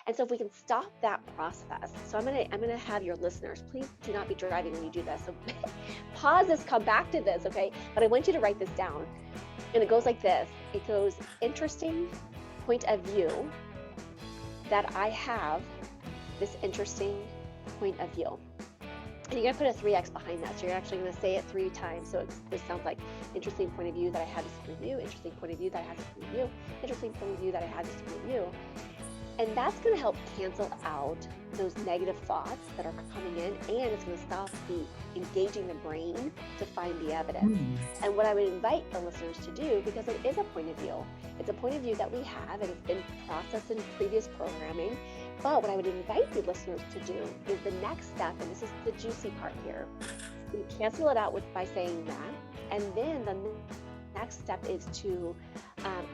And so if we can stop that process, so I'm gonna have your listeners, please do not be driving when you do this. So pause this, come back to this, okay? But I want you to write this down. And it goes like this. It goes, interesting point of view that I have this interesting point of view. And you're gonna put a 3x behind that. So you're actually gonna say it 3 times. So this sounds like interesting point of view that I had this point of view, interesting point of view that I had this point of view, interesting point of view that I had this point of view. And that's gonna help cancel out those negative thoughts that are coming in, and it's gonna stop engaging the brain to find the evidence. And what I would invite the listeners to do, because it is a point of view, it's a point of view that we have and it's been processed in previous programming. But what I would invite the listeners to do is the next step, and this is the juicy part here. We cancel it out by saying that, and then the next step is to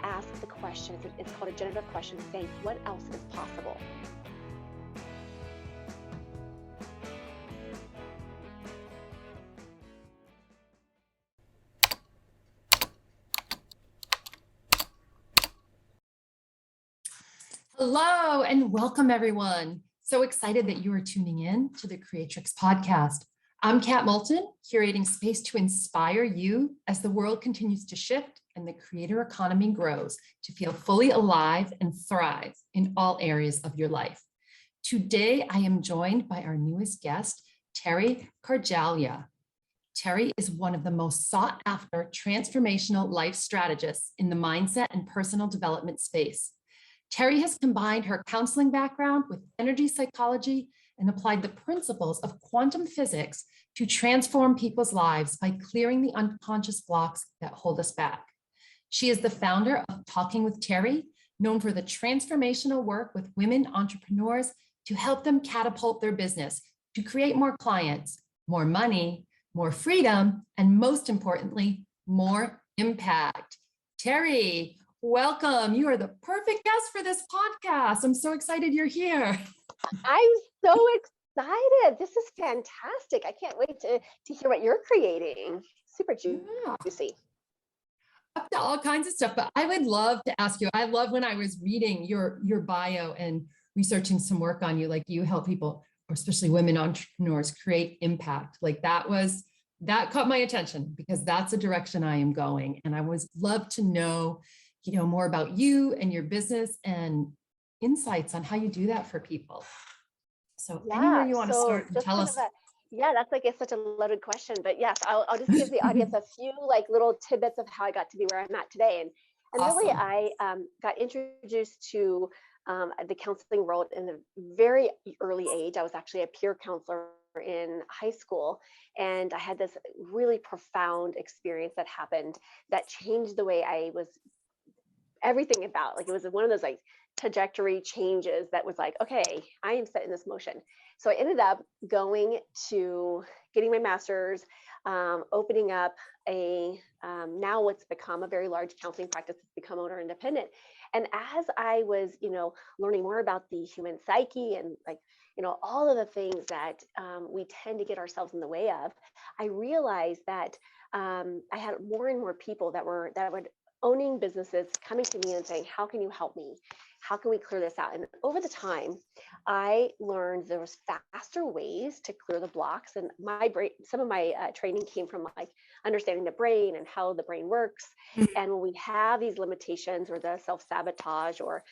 ask the question. It's called a generative question, saying what else is possible. Hello and welcome, everyone. So excited that you are tuning in to the Creatrix podcast. I'm Kat Moulton, curating space to inspire you as the world continues to shift and the creator economy grows to feel fully alive and thrive in all areas of your life. Today, I am joined by our newest guest, Teri Karjala. Teri is one of the most sought after transformational life strategists in the mindset and personal development space. Teri has combined her counseling background with energy psychology and applied the principles of quantum physics to transform people's lives by clearing the unconscious blocks that hold us back. She is the founder of Talking with Teri, known for the transformational work with women entrepreneurs to help them catapult their business, to create more clients, more money, more freedom, and most importantly, more impact. Teri, welcome. You are the perfect guest for this podcast. I'm so excited you're here. I'm so excited. This is fantastic. I can't wait to hear what you're creating. Super juicy. Up to all kinds of stuff, but I would love to ask you, I love when I was reading your bio and researching some work on you, like you help people, or especially women entrepreneurs, create impact. Like that caught my attention because that's a direction I am going. And I would love to know, more about you and your business and insights on how you do that for people. So anywhere you want to start and tell us. That's it's such a loaded question, but yes, I'll just give the audience a few little tidbits of how I got to be where I'm at today. And awesome. Really, I got introduced to the counseling world in a very early age. I was actually a peer counselor in high school, and I had this really profound experience that happened that changed the way I was everything about. It was one of those trajectory changes that was okay, I am set in this motion. So I ended up getting my master's, opening up now what's become a very large counseling practice. It's become owner independent. And as I was, learning more about the human psyche and all of the things that we tend to get ourselves in the way of, I realized that I had more and more people that would owning businesses coming to me and saying, how can you help me? How can we clear this out? And over the time, I learned there was faster ways to clear the blocks. And my brain, some of my training came from understanding the brain and how the brain works. And when we have these limitations or the self-sabotage or,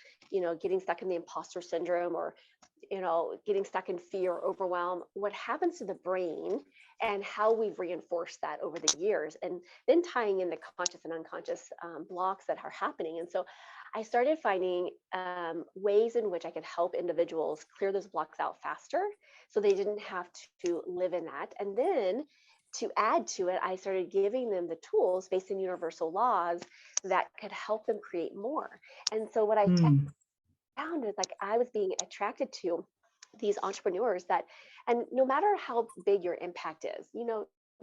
getting stuck in the imposter syndrome or, getting stuck in fear or overwhelm, what happens to the brain and how we've reinforced that over the years, and then tying in the conscious and unconscious blocks that are happening. And so I started finding ways in which I could help individuals clear those blocks out faster so they didn't have to live in that. And then to add to it, I started giving them the tools based in universal laws that could help them create more. And so what I found is I was being attracted to these entrepreneurs and no matter how big your impact is,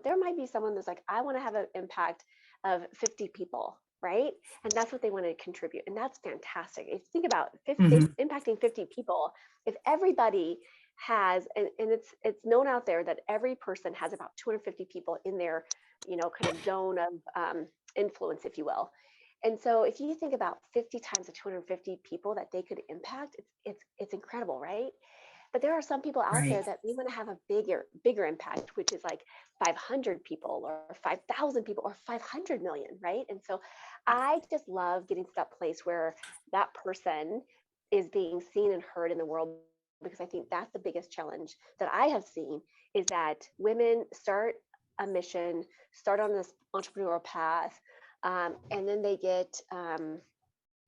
there might be someone that's I want to have an impact of 50 people, right? And that's what they want to contribute. And that's fantastic. If you think about impacting 50 people, if everybody has, and it's known out there that every person has about 250 people in their, kind of zone of influence, if you will. And so if you think about 50 times the 250 people that they could impact, it's incredible, right? But there are some people out Right. there that we want to have a bigger impact, which is like 500 people or 5,000 people or 500 million, right? And so I just love getting to that place where that person is being seen and heard in the world, because I think that's the biggest challenge that I have seen, is that women start a mission, start on this entrepreneurial path, and then they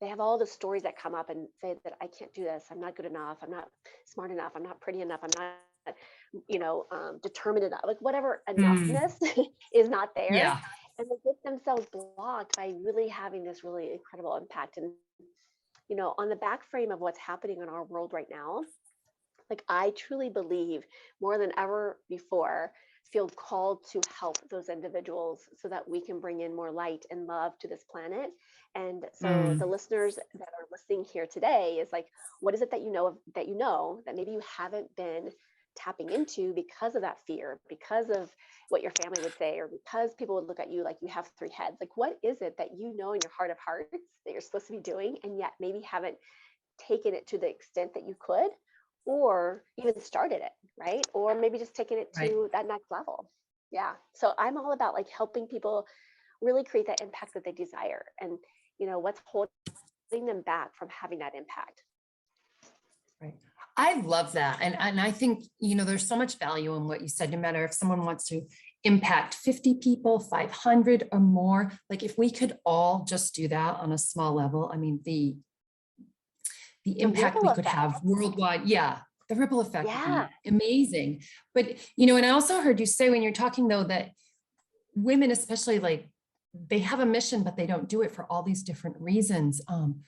have all the stories that come up and say that I can't do this, I'm not good enough, I'm not smart enough, I'm not pretty enough, I'm not, determined enough, like whatever Mm, enoughness is not there. yeah. And they get themselves blocked by really having this really incredible impact. And, on the back frame of what's happening in our world right now, like I truly believe more than ever before, feel called to help those individuals so that we can bring in more light and love to this planet. And so the Mm, listeners that are listening here today is like, what is it that that maybe you haven't been tapping into because of that fear, because of what your family would say, or because people would look at you like you have three heads? Like, what is it that in your heart of hearts that you're supposed to be doing and yet maybe haven't taken it to the extent that you could, or even started it, right? Or maybe just taking it right. to that next level. Yeah. So I'm all about like helping people really create that impact that they desire, and what's holding them back from having that impact. Right. I love that. And I think, there's so much value in what you said, no matter if someone wants to impact 50 people, 500 or more, like if we could all just do that on a small level, I mean, the The impact ripple we could effect. have worldwide. Yeah. The ripple effect would Yeah. be amazing. But, and I also heard you say when you're talking though, that women, especially like they have a mission, but they don't do it for all these different reasons.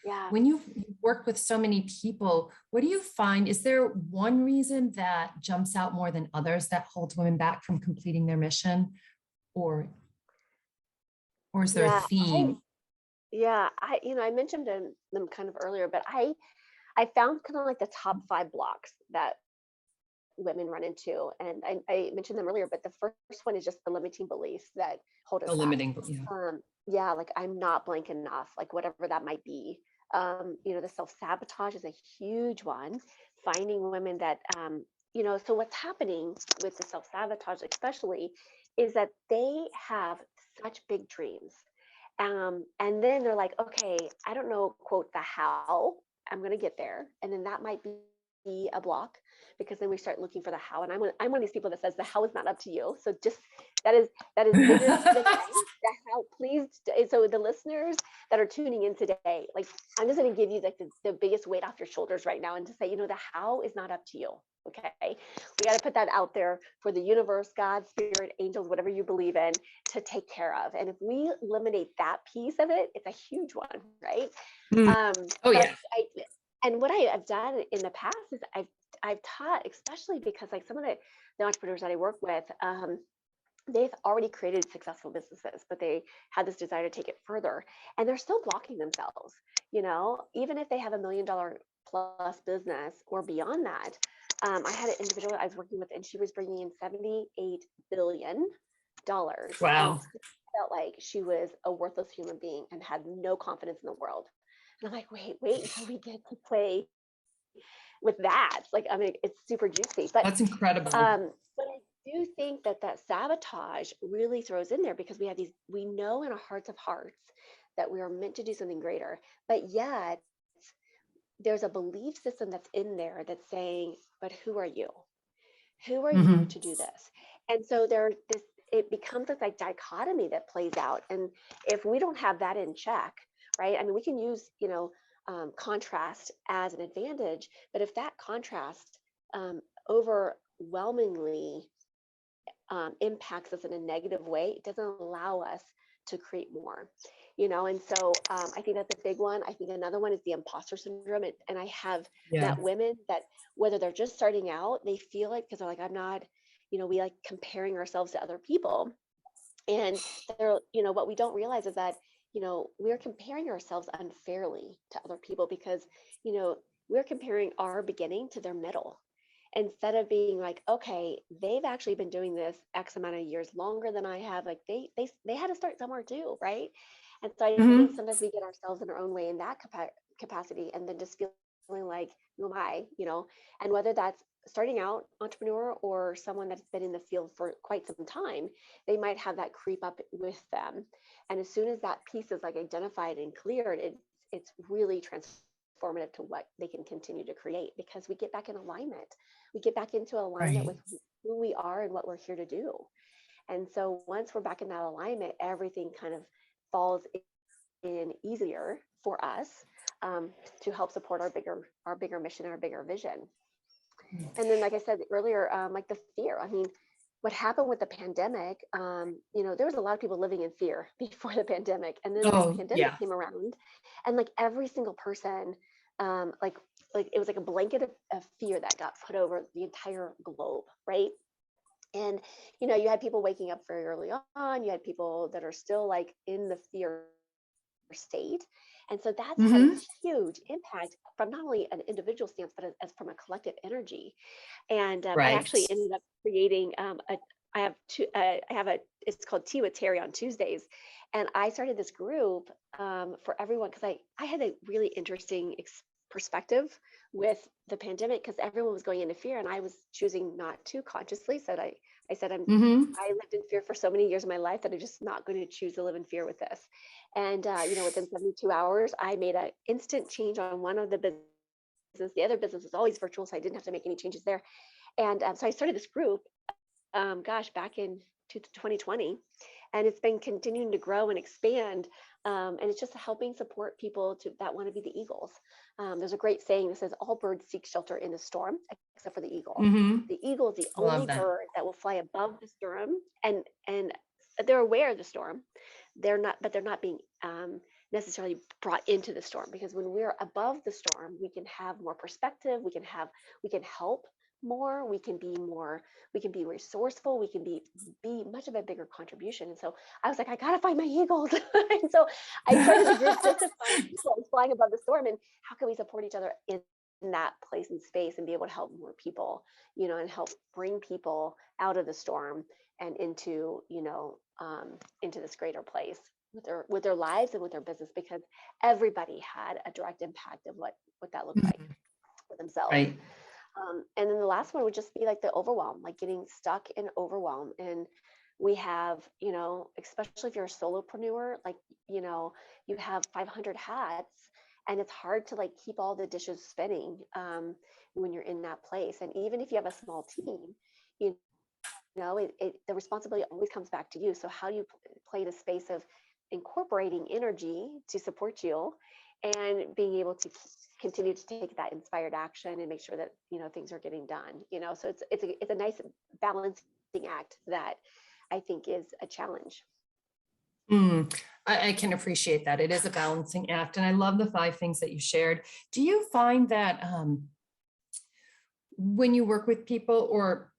Yeah. When you work with so many people, what do you find? Is there one reason that jumps out more than others that holds women back from completing their mission? Or, or is there a Yeah. theme? I mentioned them kind of earlier, but I found kind of like the top 5 blocks that women run into. And I mentioned them earlier, but the first one is just the limiting beliefs that hold us The back. limiting, yeah. Yeah, like I'm not blank enough, like whatever that might be. The self-sabotage is a huge one. Finding women that, so what's happening with the self-sabotage, especially, is that they have such big dreams. And then they're like, okay, I don't know, quote, the how I'm going to get there. And then that might be a block, because then we start looking for the how. And I'm one of these people that says the how is not up to you. So just that is bigger than the how. Please. So the listeners that are tuning in today, like I'm just going to give you like the biggest weight off your shoulders right now, and to say, the how is not up to you. Okay, we got to put that out there for the universe, God, spirit, angels, whatever you believe in, to take care of. And if we eliminate that piece of it, it's a huge one, right? Mm. Oh But yeah. and what I have done in the past is I've taught, especially because like some of the entrepreneurs that I work with, they've already created successful businesses, but they had this desire to take it further, and they're still blocking themselves. Even if they have $1 million plus business or beyond that. I had an individual I was working with, and she was bringing in $78 billion, and Wow. still felt like she was a worthless human being and had no confidence in the world. And I'm like, wait until we get to play with that. Like, I mean, it's super juicy, That's incredible. but I do think that sabotage really throws in there, because we know in our hearts of hearts that we are meant to do something greater, but yet there's a belief system that's in there that's saying, but who are you? Who are you Mhm. to do this? And so it becomes this like dichotomy that plays out. And if we don't have that in check, right? I mean, we can use, contrast as an advantage, but if that contrast overwhelmingly impacts us in a negative way, it doesn't allow us to create more. And so I think that's a big one. I think another one is the imposter syndrome. And I have Yeah. met women that, whether they're just starting out, they feel like, because they're like, I'm not, we like comparing ourselves to other people. And what we don't realize is that, we're comparing ourselves unfairly to other people, because, we're comparing our beginning to their middle, instead of being like, okay, they've actually been doing this X amount of years longer than I have. Like they had to start somewhere too, right? And so I Hmm. think sometimes we get ourselves in our own way in that capacity, and then just feeling like, who am I, and whether that's starting out entrepreneur or someone that's been in the field for quite some time, they might have that creep up with them. And as soon as that piece is like identified and cleared, it's really transformative to what they can continue to create, because we get back in alignment. We get back into alignment Right. with who we are and what we're here to do. And so once we're back in that alignment, everything kind of falls in easier for us, um, to help support our bigger mission, our bigger vision. And then, like I said earlier, like the fear. I mean, what happened with the pandemic, there was a lot of people living in fear before the pandemic, and then the Oh, pandemic yeah. came around, and like every single person, like it was like a blanket of fear that got put over the entire globe, right? And you had people waking up very early on. You had people that are still like in the fear state. And so that's had a Hmm. huge impact from not only an individual stance, but as from a collective energy. And I Right. actually ended up creating I have two, it's called Tea with Teri on Tuesdays. And I started this group for everyone, because I had a really interesting perspective with the pandemic, because everyone was going into fear and I was choosing not to consciously. I said, Hmm. I lived in fear for so many years of my life that I'm just not going to choose to live in fear with this. And, within 72 hours, I made an instant change on one of the business. The other business was always virtual, so I didn't have to make any changes there. And so I started this group, back in 2020, and it's been continuing to grow and expand. And it's just helping support people that want to be the eagles. There's a great saying that says, "All birds seek shelter in the storm, except for the eagle." Hmm. The eagle is the Love only that. bird that will fly above the storm, and they're aware of the storm. They're not being necessarily brought into the storm, because when we're above the storm, we can have more perspective. We can help more. We can be resourceful. We can be much of a bigger contribution. And so I was like, I gotta find my eagles. And so I started a group just to find people flying above the storm, and how can we support each other in that place and space, and be able to help more people, and help bring people out of the storm and into this greater place with their lives and with their business, because everybody had a direct impact of what that looked like Mhm. for themselves. Right. And then the last one would just be like the overwhelm, like getting stuck in overwhelm. And we have, especially if you're a solopreneur, like, you have 500 hats, and it's hard to like keep all the dishes spinning, when you're in that place. And even if you have a small team, you the responsibility always comes back to you. So how do you play the space of incorporating energy to support you, and being able to continue to take that inspired action and make sure that things are getting done. So it's a nice balancing act that I think is a challenge. Mm, I can appreciate that. It is a balancing act. And I love the 5 things that you shared. Do you find that when you work with people, or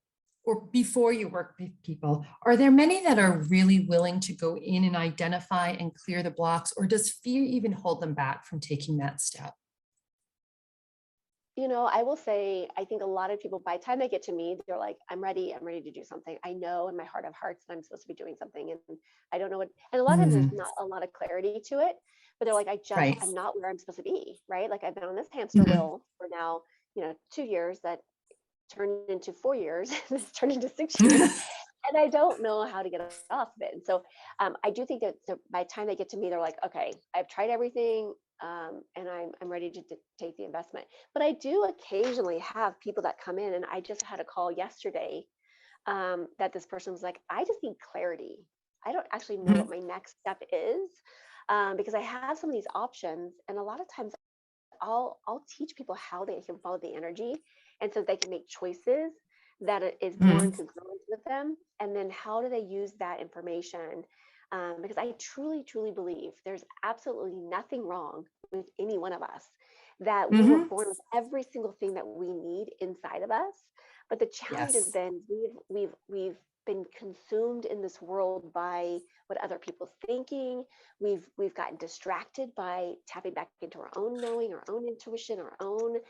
before you work with people, are there many that are really willing to go in and identify and clear the blocks, or does fear even hold them back from taking that step? I will say, I think a lot of people, by the time they get to me, they're like, I'm ready to do something. I know in my heart of hearts that I'm supposed to be doing something, and I don't know what, and a lot of times there's Mm, not a lot of clarity to it, but they're like, right. I'm not where I'm supposed to be, right? Like I've been on this hamster Mhm. wheel for now, 2 years that turned into 4 years, this turned into 6 years, and I don't know how to get off of it. And so I do think that by the time they get to me, they're like, okay, I've tried everything, and I'm ready to take the investment. But I do occasionally have people that come in, and I just had a call yesterday, that this person was like, I just need clarity. I don't actually know what Mhm. my next step is, because I have some of these options, and a lot of times I'll teach people how they can follow the energy, and so they can make choices that it is Mhm. born congruent with them. And then how do they use that information? Because I truly, truly believe there's absolutely nothing wrong with any one of us. That we were Mhm. born with every single thing that we need inside of us. But the challenge has Yes. been we've been consumed in this world by what other people's thinking. We've gotten distracted by tapping back into our own knowing, our own intuition, our own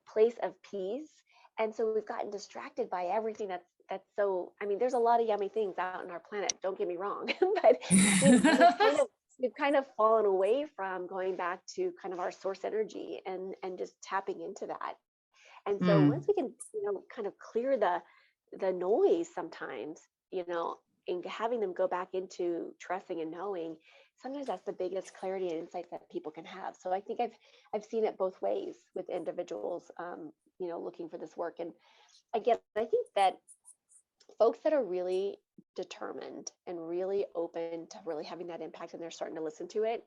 place of peace. And so we've gotten distracted by everything that's so, I mean, there's a lot of yummy things out on our planet, don't get me wrong, but we've kind of we've kind of fallen away from going back to kind of our source energy and just tapping into that. And so once Mm. we can, kind of clear the noise sometimes, and having them go back into trusting and knowing, sometimes that's the biggest clarity and insight that people can have. So I think I've seen it both ways with individuals, looking for this work. And again, I think that folks that are really determined and really open to really having that impact, and they're starting to listen to it.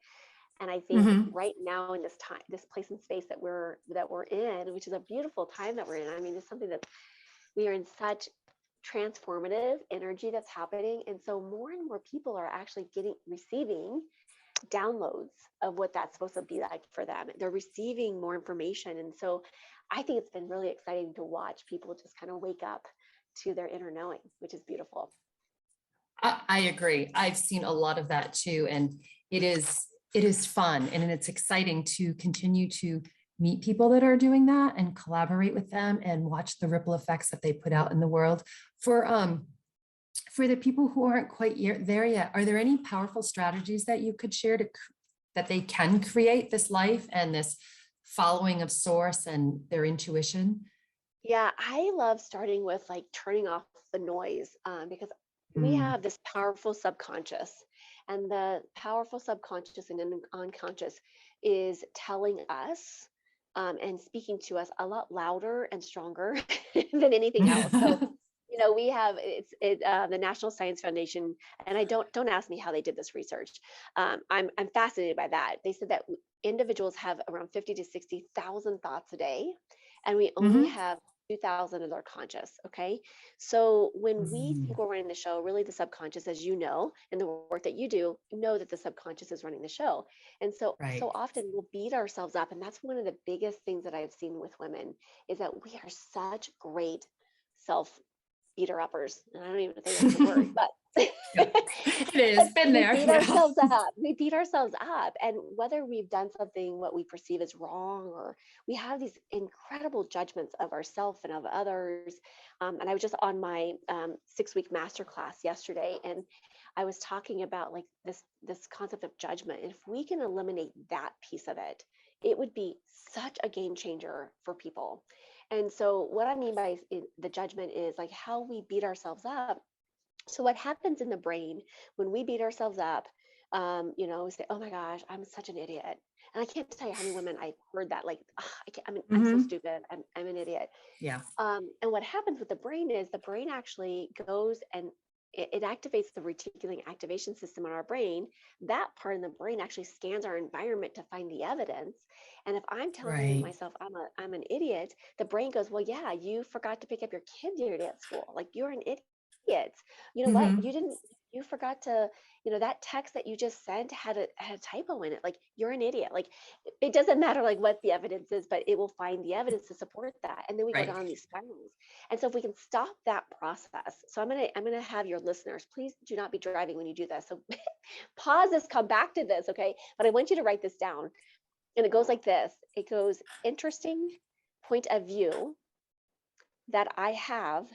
And I think Hmm. right now in this time, this place and space that we're in, which is a beautiful time that we're in. I mean, it's something that we are in such transformative energy that's happening. And so more and more people are actually receiving downloads of what that's supposed to be like for them. They're receiving more information. And so I think it's been really exciting to watch people just kind of wake up to their inner knowing, which is beautiful. I agree. I've seen a lot of that too. And it is fun and it's exciting to continue to meet people that are doing that and collaborate with them and watch the ripple effects that they put out in the world. For the people who aren't quite there yet, are there any powerful strategies that you could share that they can create this life and this following of source and their intuition? Yeah, I love starting with like turning off the noise, because we Mm. have this powerful subconscious, and the powerful subconscious and unconscious is telling us, and speaking to us a lot louder and stronger than anything else. So, we have the National Science Foundation, and I don't ask me how they did this research. I'm fascinated by that. They said that individuals have around 50 to 60,000 thoughts a day, and we only Mhm. have 2,000 of their conscious. Okay. So when we Mm. think we're running the show, really the subconscious, as you know, and the work that you do, know that the subconscious is running the show. And so Right. often we'll beat ourselves up. And that's one of the biggest things that I've seen with women is that we are such great self beater uppers. And I don't even think that's the word, but Yep. It is. Been we there. beat Yeah. ourselves up. We beat ourselves up. And whether we've done something what we perceive as wrong, or we have these incredible judgments of ourselves and of others. And I was just on my 6-week masterclass yesterday, and I was talking about like this concept of judgment. And if we can eliminate that piece of it, it would be such a game changer for people. And so what I mean by the judgment is like how we beat ourselves up. So what happens in the brain when we beat ourselves up, we say, "Oh my gosh, I'm such an idiot." And I can't tell you how many women I've heard that, like, "Ugh, I can't, I'm so Hmm. stupid. I'm an idiot." Yeah. And what happens with the brain is the brain actually goes and it activates the reticular activation system in our brain. That part in the brain actually scans our environment to find the evidence. And if I'm telling Right. myself I'm an idiot, the brain goes, "Well, yeah, you forgot to pick up your kid the other day at school. Like you're an idiot. You know what? Hmm. You forgot to, that text that you just sent had a typo in it. Like you're an idiot." Like it doesn't matter like what the evidence is, but it will find the evidence to support that. And then we go Right. down these spirals. And so if we can stop that process, so I'm gonna have your listeners, please do not be driving when you do this. So pause this, come back to this, okay? But I want you to write this down. And it goes like this. It goes, interesting point of view that I have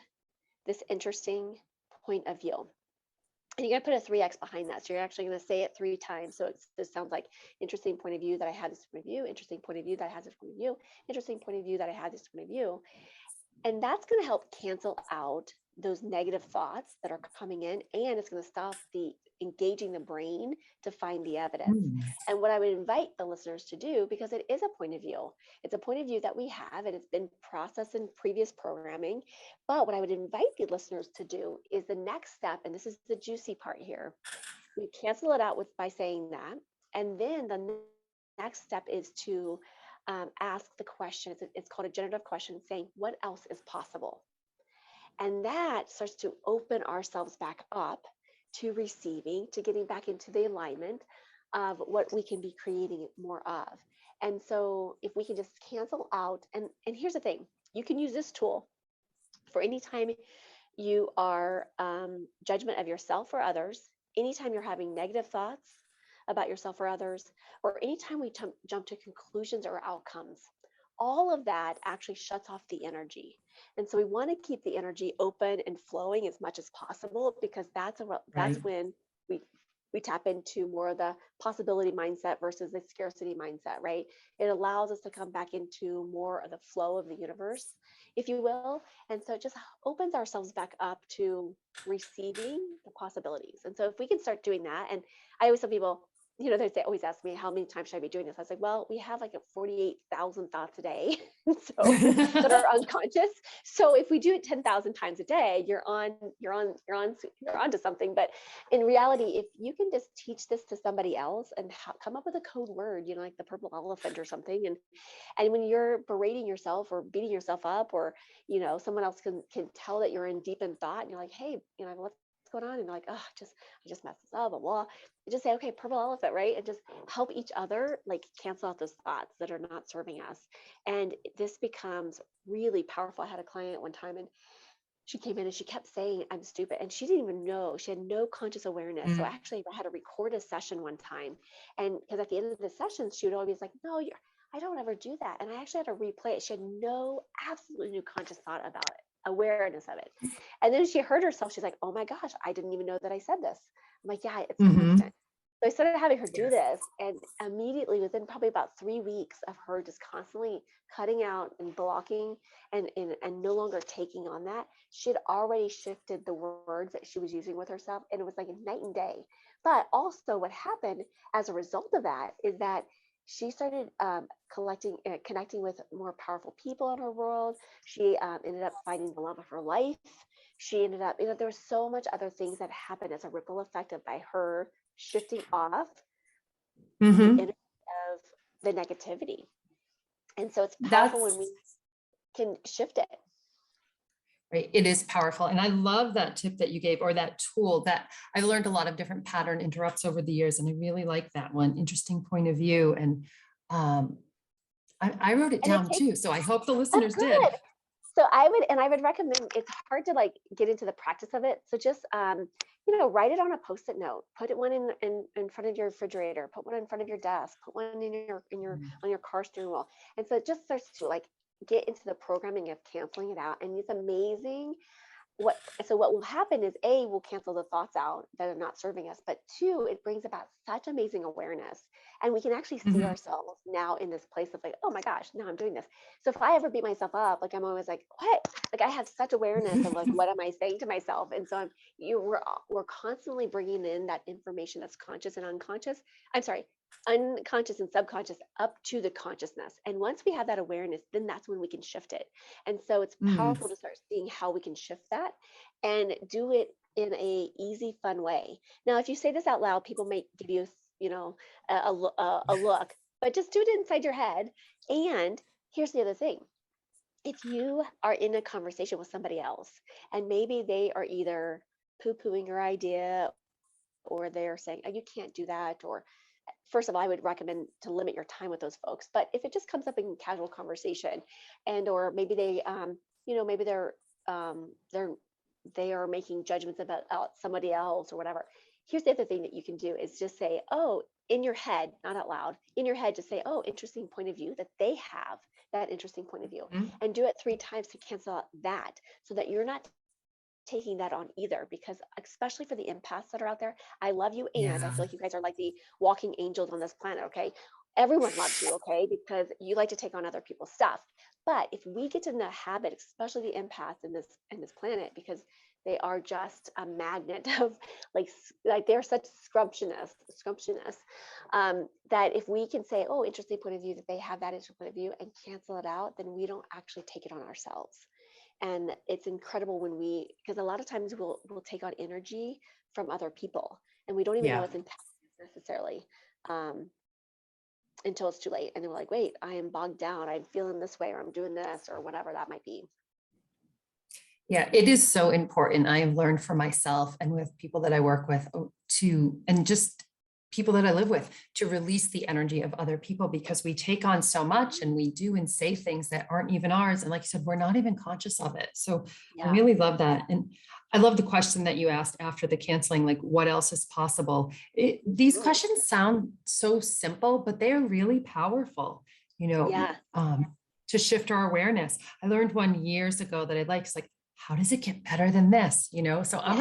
this interesting point of view. And you're going to put a 3x behind that. So you're actually going to say it 3 times. So this sounds like interesting point of view that I have this point of view, interesting point of view that has this point of view, interesting point of view that I have this point of view. And that's going to help cancel out those negative thoughts that are coming in, and it's going to stop the engaging the brain to find the evidence. Mm. And what I would invite the listeners to do, because it is a point of view, it's a point of view that we have and it's been processed in previous programming. But what I would invite the listeners to do is the next step, and this is the juicy part here. We cancel it out by saying that, and then the next step is to ask the question. It's called a generative question, saying, "What else is possible?" And that starts to open ourselves back up to receiving, to getting back into the alignment of what we can be creating more of. And so if we can just cancel out, and here's the thing, you can use this tool for any time you are judgment of yourself or others, anytime you're having negative thoughts about yourself or others, or anytime we jump to conclusions or outcomes. All of that actually shuts off the energy. And so we want to keep the energy open and flowing as much as possible, because that's Right. when we we tap into more of the possibility mindset versus the scarcity mindset, right? It allows us to come back into more of the flow of the universe, if you will. And so it just opens ourselves back up to receiving the possibilities. And so if we can start doing that, and I always tell people, they always ask me, how many times should I be doing this? I was like, well, we have like 48,000 thoughts a day, so that are unconscious. So if we do it 10,000 times a day, you're on to something. But in reality, if you can just teach this to somebody else and come up with a code word, like the purple elephant or something, and when you're berating yourself or beating yourself up, or someone else can tell that you're in deep in thought, and you're like, hey, what's going on? And they're like, oh, I just messed this up, blah, blah. Just say, okay, purple elephant, right? And just help each other like cancel out those thoughts that are not serving us. And this becomes really powerful. I had a client one time, and she came in and she kept saying, I'm stupid. And she didn't even know, she had no conscious awareness. So actually I had to record a session one time. And because at the end of the session, she would always like, no, I don't ever do that. And I actually had to replay it. She had absolutely no conscious thought about it, awareness of it. And then she heard herself. She's like, oh my gosh, I didn't even know that I said this. I'm like, yeah, it's constant. So I started having her do this, and immediately within probably about 3 weeks of her just constantly cutting out and blocking and no longer taking on that, she had already shifted the words that she was using with herself. And it was like a night and day. But also what happened as a result of that is that she started connecting with more powerful people in her world. She ended up finding the love of her life. She ended up, there was so much other things that happened as a ripple effect by her shifting off the energy of the negativity. And so it's powerful when we can shift it. Right. It is powerful. And I love that tip that you gave, or that tool. That I've learned a lot of different pattern interrupts over the years. And I really like that one. Interesting point of view. And I wrote it down too. So I hope the listeners did. So I would recommend, it's hard to like get into the practice of it. So just, write it on a Post-it note, put one in front of your refrigerator, put one in front of your desk, put one on your car steering wheel. And so it just starts to like get into the programming of canceling it out. And it's amazing. What will happen is, we'll cancel the thoughts out that are not serving us, but 2, it brings about such amazing awareness, and we can actually see ourselves now in this place of like, oh my gosh, now I'm doing this. So if I ever beat myself up, like I'm always like, what? Like I have such awareness of like, what am I saying to myself? And so we're constantly bringing in that information that's conscious and unconscious. I'm sorry, unconscious and subconscious up to the consciousness. And once we have that awareness, then that's when we can shift it. And so it's powerful to start seeing how we can shift that and do it in a easy, fun way. Now, if you say this out loud, people may give you, a look, but just do it inside your head. And here's the other thing. If you are in a conversation with somebody else, and maybe they are either poo-pooing your idea, or they're saying, oh, you can't do that, or first of all, I would recommend to limit your time with those folks. But if it just comes up in casual conversation, and or maybe they, maybe they are making judgments about somebody else or whatever. Here's the other thing that you can do is just say, oh, in your head, not out loud, in your head, just say, oh, interesting point of view, that they have that interesting point of view, and do it 3 times to cancel out that, so that you're not taking that on either. Because especially for the empaths that are out there, I love you, and I feel like you guys are like the walking angels on this planet. Okay, everyone loves you, okay, because you like to take on other people's stuff. But if we get in the habit, especially the empaths in this planet, because they are just a magnet of like they're such scrumptious, that if we can say, oh, interesting point of view, that they have that interesting point of view, and cancel it out, then we don't actually take it on ourselves. And it's incredible because a lot of times we'll take on energy from other people, and we don't even know it's impacting us necessarily, until it's too late. And then we're like, wait, I am bogged down. I'm feeling this way, or I'm doing this, or whatever that might be. Yeah, it is so important. I have learned for myself and with people that I work with and just people that I live with, to release the energy of other people, because we take on so much and we do and say things that aren't even ours. And like you said, we're not even conscious of it. So I really love that. And I love the question that you asked after the canceling, like what else is possible? These questions sound so simple, but they're really powerful, to shift our awareness. I learned one years ago that it's like, how does it get better than this? So I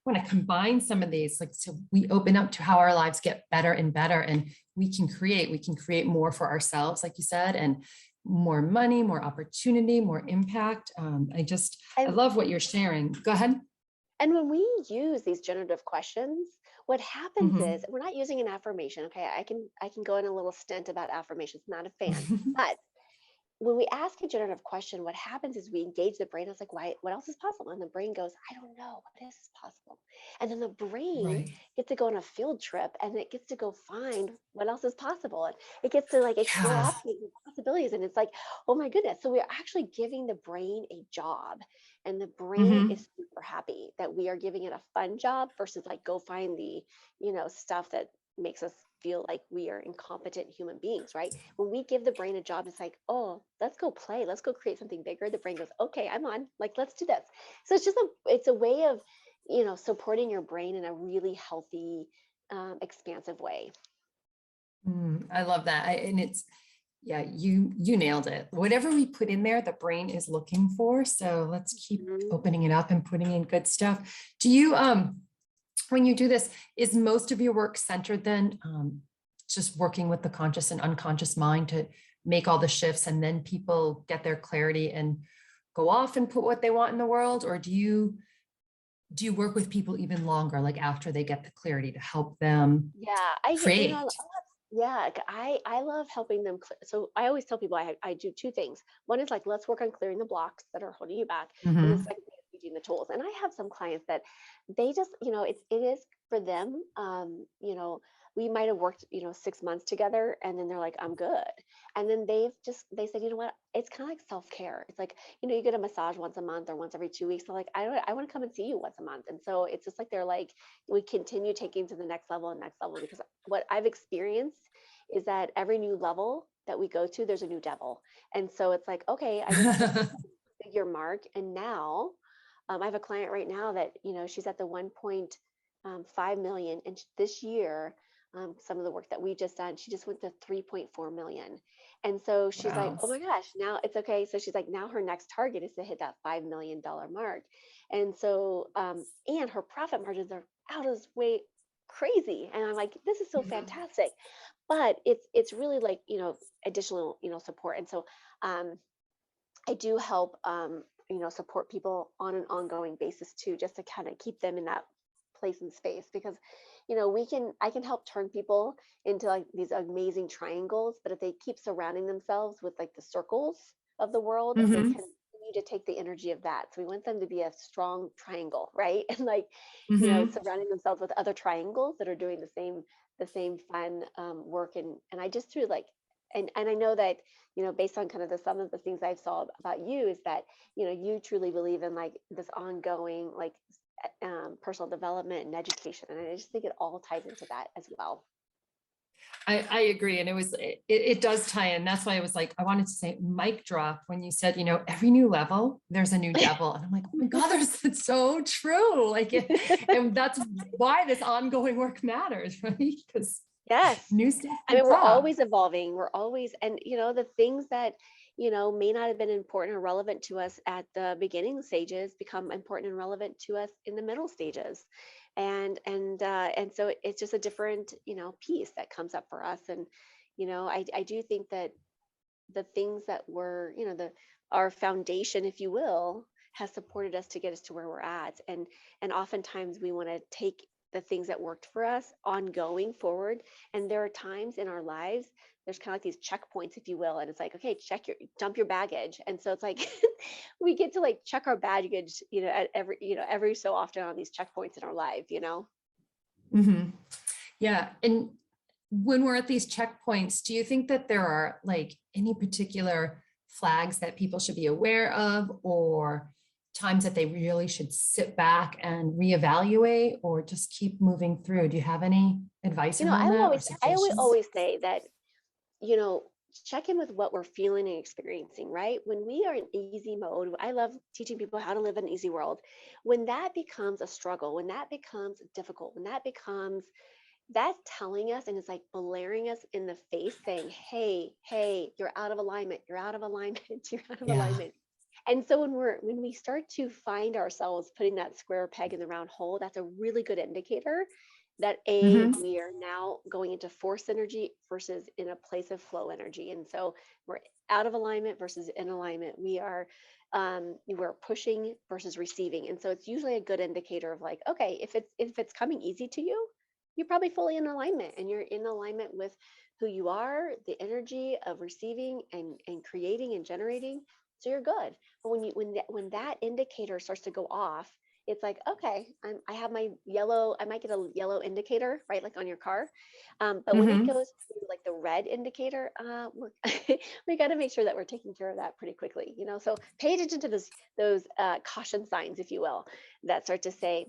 want to combine some of these, like, so we open up to how our lives get better and better, and we can create more for ourselves, like you said, and more money, more opportunity, more impact. I And love what you're sharing. Go ahead. And when we use these generative questions, what happens is we're not using an affirmation. Okay, I can go in a little stint about affirmations. Not a fan, Mhm. but when we ask a generative question, what happens is we engage the brain. It's like, why? What else is possible? And the brain goes, I don't know. What is possible? And then the brain Right. gets to go on a field trip, and it gets to go find what else is possible. And it gets to like explore Yeah. options and possibilities. And it's like, oh my goodness. So we're actually giving the brain a job, and the brain Hmm. is super happy that we are giving it a fun job versus like go find the, stuff that makes us feel like we are incompetent human beings, right? When we give the brain a job, it's like, oh, let's go play, let's go create something bigger. The brain goes, okay, I'm on, like, let's do this. So it's a way of, supporting your brain in a really healthy, expansive way. I love that. And it's, yeah, you nailed it. Whatever we put in there, the brain is looking for. So let's keep Mhm. opening it up and putting in good stuff. Do you, when you do this, is most of your work centered then just working with the conscious and unconscious mind to make all the shifts, and then people get their clarity and go off and put what they want in the world? Or do you work with people even longer, like after they get the clarity, to help them Yeah, create? yeah, I love helping them. So I always tell people I do two things. One is like, let's work on clearing the blocks that are holding you back. And the Mhm. second thing is using the tools. And I have some clients that they just, it is for them. We might have worked, 6 months together, and then they're like, I'm good. And then they said, you know what? It's kind of like self-care. It's like, you get a massage once a month or once every 2 weeks. They're like, I want to come and see you once a month. And so it's just like, they're like, we continue taking to the next level and next level, because what I've experienced is that every new level that we go to, there's a new devil. And so it's like, okay, I just hit figure mark. And now I have a client right now that, she's at the 1.5 million. And this year, some of the work that we just done, she just went to 3.4 million. And so she's like, Wow. oh my gosh, now it's okay. So she's like, now her next target is to hit that $5 million mark. And so, and her profit margins are out of way crazy. And I'm like, this is so Mhm. fantastic. But it's really like, additional, support. And so I do help, support people on an ongoing basis too, just to kind of keep them in that place and space, because, I can help turn people into like these amazing triangles, but if they keep surrounding themselves with like the circles of the world, they Mhm. continue to take the energy of that. So we want them to be a strong triangle, right? And like, Mhm. surrounding themselves with other triangles that are doing the same fun, work. And I just through like, and I know that, based on kind of some of the things I saw about you, is that, you truly believe in like this ongoing, like, personal development and education. And I just think it all ties into that as well. I agree. And it does tie in. That's why I was like, I wanted to say mic drop when you said, every new level, there's a new devil. And I'm like, oh my God, it's so true. And that's why this ongoing work matters, right? Because Yes. new stuff I mean, comes we're up. always evolving. We're always, and the things that, may not have been important or relevant to us at the beginning stages become important and relevant to us in the middle stages. And so it's just a different, piece that comes up for us. And, I do think that the things that were, our foundation, if you will, has supported us to get us to where we're at. And oftentimes we want to take the things that worked for us ongoing forward. And there are times in our lives, there's kind of like these checkpoints, if you will. And it's like, okay, dump your baggage. And so it's like, we get to like check our baggage, at every so often on these checkpoints in our life. Mhm. Yeah. And when we're at these checkpoints, do you think that there are like any particular flags that people should be aware of, or times that they really should sit back and reevaluate, or just keep moving through? Do you have any advice around that or I would suggestions? always say that, you know, check in with what we're feeling and experiencing, right? When we are in easy mode, I love teaching people how to live in an easy world. When that becomes a struggle, when that becomes difficult, when that's telling us, and it's like blaring us in the face saying, hey, you're out of alignment, you're out of alignment, you're out of Yeah. alignment. And so when we start to find ourselves putting that square peg in the round hole, that's a really good indicator that Mhm. we are now going into force energy versus in a place of flow energy. And so we're out of alignment versus in alignment. We're pushing versus receiving. And so it's usually a good indicator of like, okay, if it's coming easy to you, you're probably fully in alignment, and you're in alignment with who you are, the energy of receiving and creating and generating. So you're good. But when that indicator starts to go off, it's like, okay, I have my yellow, I might get a yellow indicator, right? Like on your car. But when it Mhm. goes to like the red indicator, we got to make sure that we're taking care of that pretty quickly, So pay attention to those caution signs, if you will, that start to say,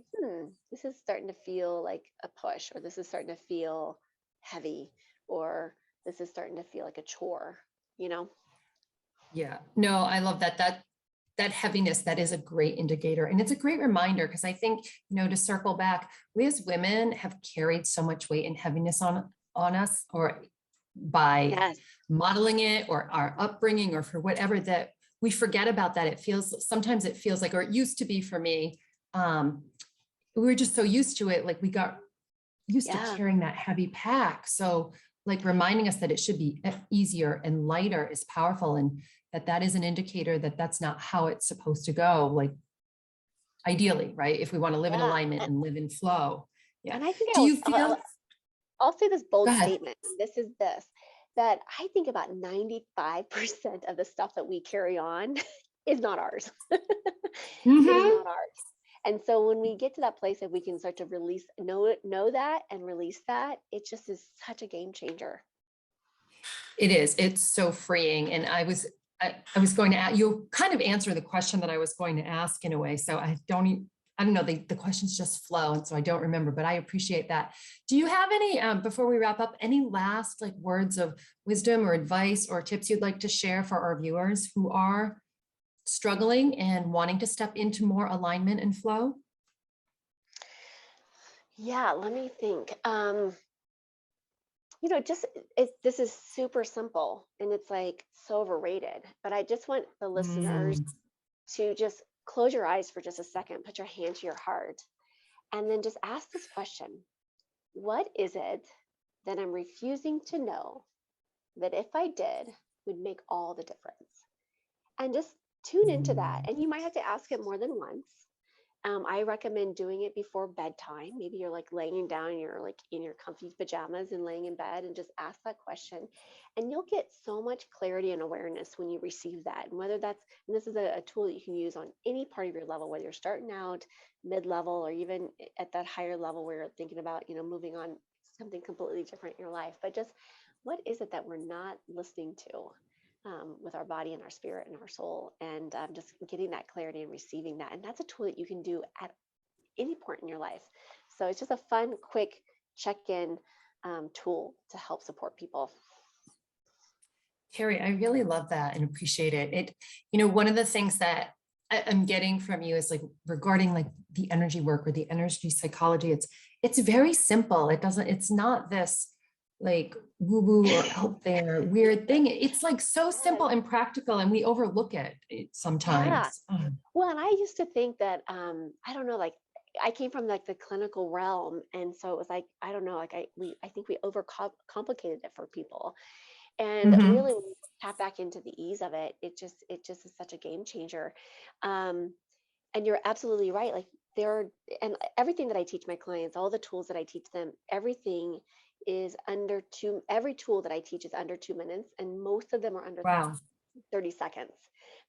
this is starting to feel like a push, or this is starting to feel heavy, or this is starting to feel like a chore, you know? Yeah, no, I love that heaviness, that is a great indicator. And it's a great reminder because I think, to circle back, we as women have carried so much weight and heaviness on us, or by Yes. modeling it or our upbringing or for whatever, that we forget about that. Sometimes it feels like, or it used to be for me, we were just so used to it. Like we got used to Yeah. carrying that heavy pack. So like reminding us that it should be easier and lighter is powerful. And that is an indicator that that's not how it's supposed to go. Like ideally, right? If we want to live in Yeah. alignment and live in flow. Yeah. And I think Do you feel, I'll say this go bold ahead. statement. This is this, that I think about 95% of the stuff that we carry on is not ours. It is Mhm. not ours. And so when we get to that place that we can start to release, know that and release that, it just is such a game changer. It is. It's so freeing. And I was going to ask, you kind of answer the question that I was going to ask in a way. So I don't know, the questions just flow. And so I don't remember, but I appreciate that. Do you have any, before we wrap up, any last like words of wisdom or advice or tips you'd like to share for our viewers who are struggling and wanting to step into more alignment and flow? Yeah, let me think. Just this is super simple, and it's like so overrated, but I just want the listeners Mm, to just close your eyes for just a second, put your hand to your heart, and then just ask this question: what is it that I'm refusing to know that if I did would make all the difference? And just tune into that. mm. And you might have to ask it more than once. I recommend doing it before bedtime. Maybe you're like laying down, you're like in your comfy pajamas and laying in bed, and just ask that question. And you'll get so much clarity and awareness when you receive that. And and this is a tool that you can use on any part of your level, whether you're starting out, mid level, or even at that higher level where you're thinking about, moving on something completely different in your life. But just what is it that we're not listening to? With our body and our spirit and our soul, and just getting that clarity and receiving that. And that's a tool that you can do at any point in your life. So it's just a fun, quick check-in tool to help support people. Teri, I really love that and appreciate it. One of the things that I'm getting from you is like regarding like the energy work or the energy psychology. It's very simple. It's not this like woo-woo or out there weird thing. It's like so simple Yes. and practical, and we overlook it Yeah. sometimes. Well, and I used to think that I don't know, like I came from like the clinical realm, and so it was like I don't know, like I think we over complicated it for people. And Mhm. really, when you tap back into the ease of it, it just is such a game changer. Um, and you're absolutely right. Like and everything that I teach my clients, all the tools that I teach them, everything is every tool that I teach is under 2 minutes, and most of them are under Wow. 30 seconds,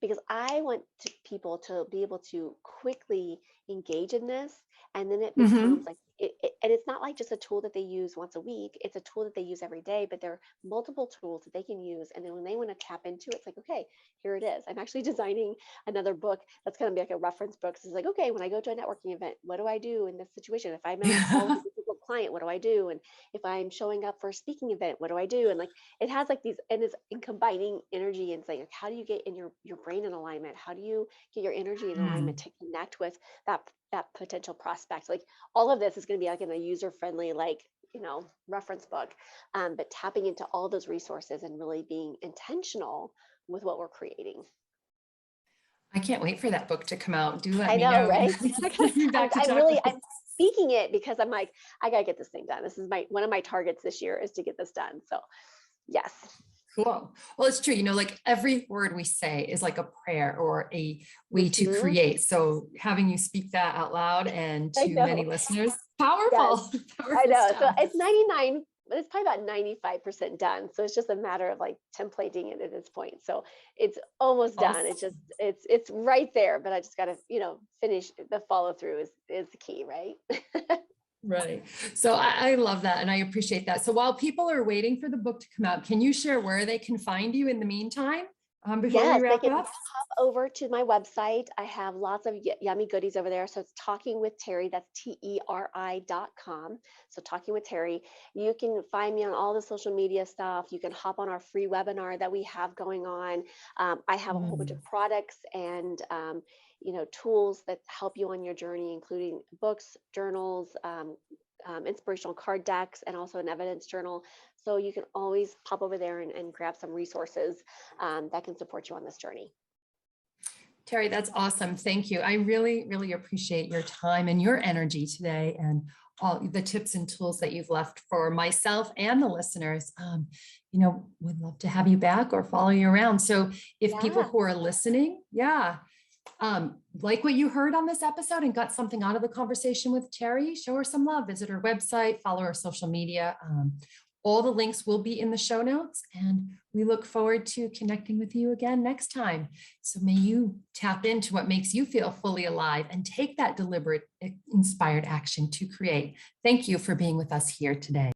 because I want people to be able to quickly engage in this. And then it becomes Mhm. like, and it's not like just a tool that they use once a week. It's a tool that they use every day, but there are multiple tools that they can use. And then when they want to tap into it, it's like, okay, here it is. I'm actually designing another book that's going to be like a reference book. So it's like, okay, when I go to a networking event, what do I do in this situation? If I'm on a call with a difficult client, what do I do? And if I'm showing up for a speaking event, what do I do? And like, it has like these, and it's in combining energy and saying like, how do you get in your brain in alignment? How do you get your energy in alignment Mm. to connect with that potential prospect? Like all of this is going to be like in a user friendly, like, reference book, but tapping into all those resources and really being intentional with what we're creating. I can't wait for that book to come out. Do let I me know, know. right? Be back to I talk really, about I'm speaking it because I'm like, I gotta get this thing done. This is one of my targets this year is to get this done. So yes. Cool. Well, it's true. Like every word we say is like a prayer or a way to Mhm. create. So having you speak that out loud and I to many know. listeners, Yes, powerful, I powerful know. So stuff. it's 99, it's probably about 95% done. So it's just a matter of like templating it at this point. So it's almost done. It's Awesome. just it's right there, but I just gotta, finish the follow through is the key, right? Right. So I love that and I appreciate that. So while people are waiting for the book to come out, can you share where they can find you in the meantime before we Yes, they wrap can up? hop over to my website. I have lots of yummy goodies over there. So it's Talking with Teri. That's TERI.com. So Talking with Teri. You can find me on all the social media stuff. You can hop on our free webinar that we have going on. I have a whole bunch Mm. of products and tools that help you on your journey, including books, journals, inspirational card decks, and also an evidence journal. So you can always pop over there and grab some resources that can support you on this journey. Teri, that's awesome. Thank you. I really, really appreciate your time and your energy today and all the tips and tools that you've left for myself and the listeners. Would love to have you back or follow you around. So if people Yeah. who are listening, like what you heard on this episode and got something out of the conversation with Teri, show her some love, visit her website, follow her social media. All the links will be in the show notes, and we look forward to connecting with you again next time. So may you tap into what makes you feel fully alive and take that deliberate, inspired action to create. Thank you for being with us here today.